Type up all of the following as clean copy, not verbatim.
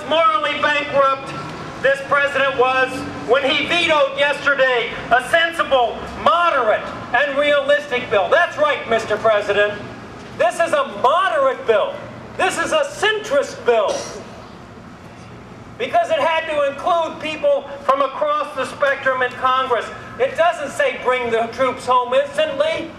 morally bankrupt this president was when he vetoed yesterday a sensible, moderate, and realistic bill. That's right, Mr. President. This is a moderate bill. This is a centrist bill. Because it had to include people from across the spectrum in Congress. It doesn't say bring the troops home instantly.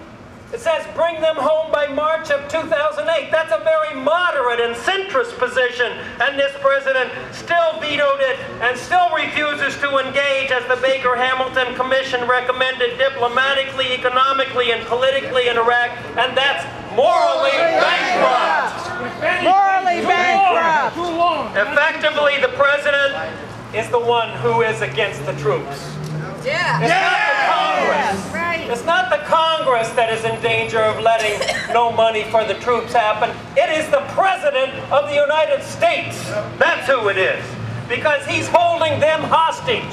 It says bring them home by March of 2008. That's a very moderate and centrist position, and this president still vetoed it and still refuses to engage, as the Baker-Hamilton Commission recommended, diplomatically, economically, and politically in Iraq, and that's morally bankrupt. Morally bankrupt. Effectively, the president is the one who is against the troops. Yeah. It's not the Congress. Right. It's not the Congress that is in danger of letting no money for the troops happen. It is the President of the United States. That's who it is. Because he's holding them hostage.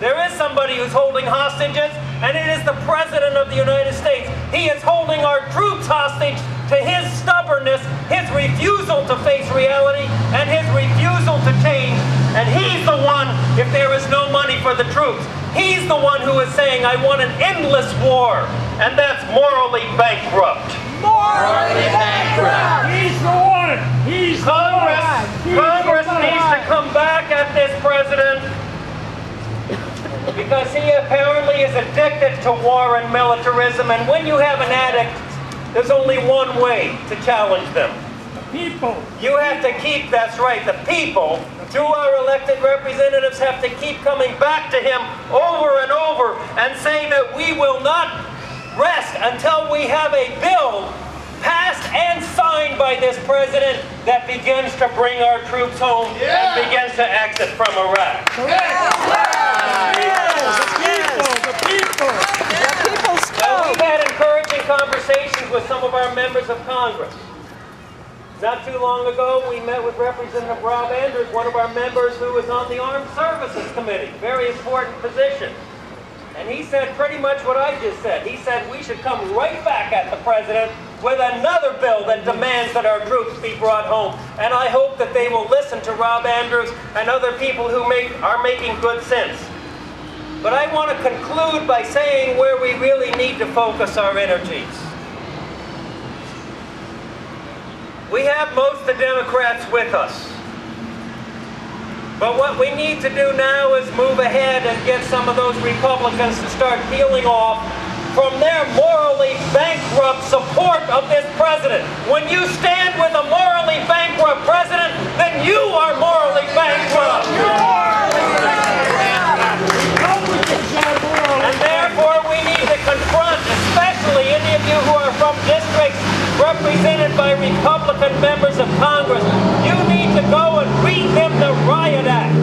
There is somebody who's holding hostages, and it is the President of the United States. He is holding our troops hostage to his stubbornness, his refusal to face reality, and his refusal to change. And he's the one, if there is no money for the troops, he's the one who is saying, I want an endless war. And that's morally bankrupt. Morally bankrupt. He's the one. He's the one. Congress needs to come back at this president, because he apparently is addicted to war and militarism. And when you have an addict, there's only one way to challenge them. People. You have to keep, that's right, the people, through our elected representatives, have to keep coming back to him over and over and say that we will not rest until we have a bill passed and signed by this president that begins to bring our troops home and begins to exit from Iraq. Now, we've had encouraging conversations with some of our members of Congress. Not too long ago, we met with Representative Rob Andrews, one of our members who is on the Armed Services Committee, very important position. And he said pretty much what I just said. He said we should come right back at the president with another bill that demands that our troops be brought home. And I hope that they will listen to Rob Andrews and other people who are making good sense. But I want to conclude by saying where we really need to focus our energies. We have most of the Democrats with us. But what we need to do now is move ahead and get some of those Republicans to start peeling off from their morally bankrupt support of this president. When you stand with a morally bankrupt president, then you are morally bankrupt. And therefore we need to confront, especially any of you who are from districts represented by Republican members of Congress, you need to go and read them the Riot Act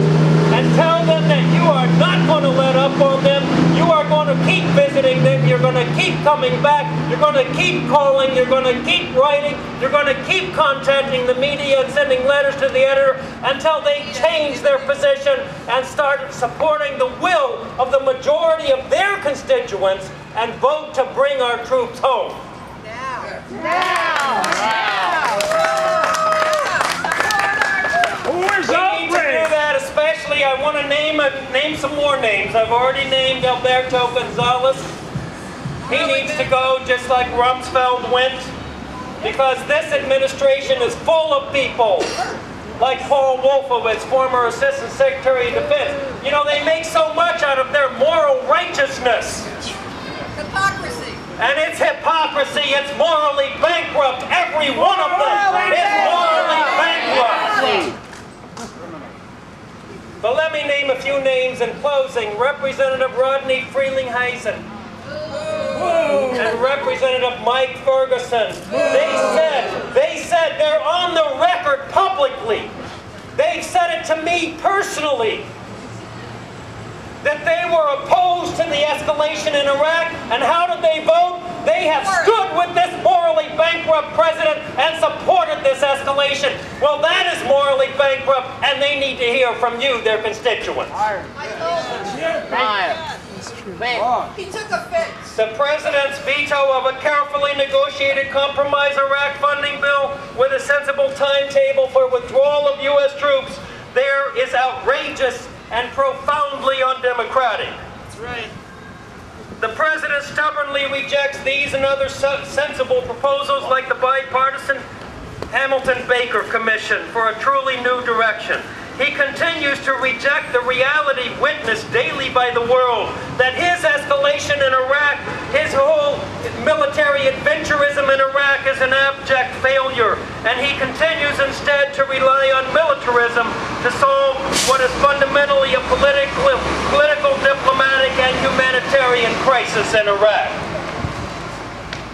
and tell them that you are not going to let up on them. You are going to keep visiting them. You're going to keep coming back. You're going to keep calling. You're going to keep writing. You're going to keep contacting the media and sending letters to the editor until they change their position and start supporting the will of the majority of their constituents and vote to bring our troops home. Now! Who is We need to do that, especially, I want to name some more names. I've already named Alberto Gonzalez. He needs to go just like Rumsfeld went, because this administration is full of people like Paul Wolfowitz, former Assistant Secretary of Defense. You know, they make so much out of their moral righteousness. Hypocrisy. And it's hypocrisy. It's morally bankrupt. Every one of them is morally bankrupt. But let me name a few names in closing. Representative Rodney Frelinghuysen and Representative Mike Ferguson. They said they're on the record publicly. They've said it to me personally, that they were opposed to the escalation in Iraq. And how did they vote? They have stood with this morally bankrupt president and supported this escalation. Well, that is morally bankrupt, and they need to hear from you, their constituents. He took offense. The president's veto of a carefully negotiated compromise Iraq funding bill with a sensible timetable for withdrawal of outrageous and profoundly undemocratic. That's right. The President stubbornly rejects these and other sensible proposals like the bipartisan Hamilton-Baker Commission for a truly new direction. He continues to reject the reality witnessed daily by the world that his escalation in Iraq, his whole military adventurism in Iraq is an abject failure, and he continues instead to rely on militarism to solve what is fundamentally a political, diplomatic, and humanitarian crisis in Iraq.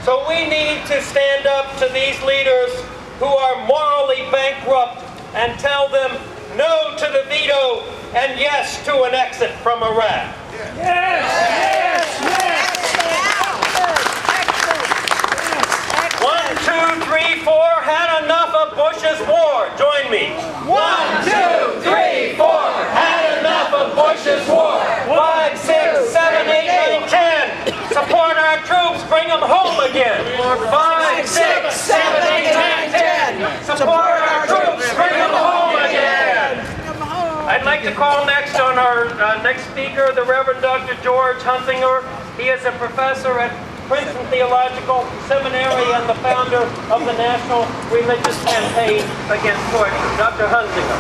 So we need to stand up to these leaders who are morally bankrupt and tell them no to the veto and yes to an exit from Iraq. Yes! Yes! Yes! 1, 2, 3, 4, had enough of Bush's war. Join me. 1, 2, 3, 4, had enough of Bush's war. 5, 6, 7, 8, 9, 10. Support our troops, bring them home again. 5, 6, 7, 8, 9, 10. Support our troops, bring them home again. I'd like to call next on our next speaker, the Reverend Dr. George Hunsinger. He is a professor at Princeton Theological Seminary and the founder of the National Religious Campaign Against Torture. Dr. Hunsinger.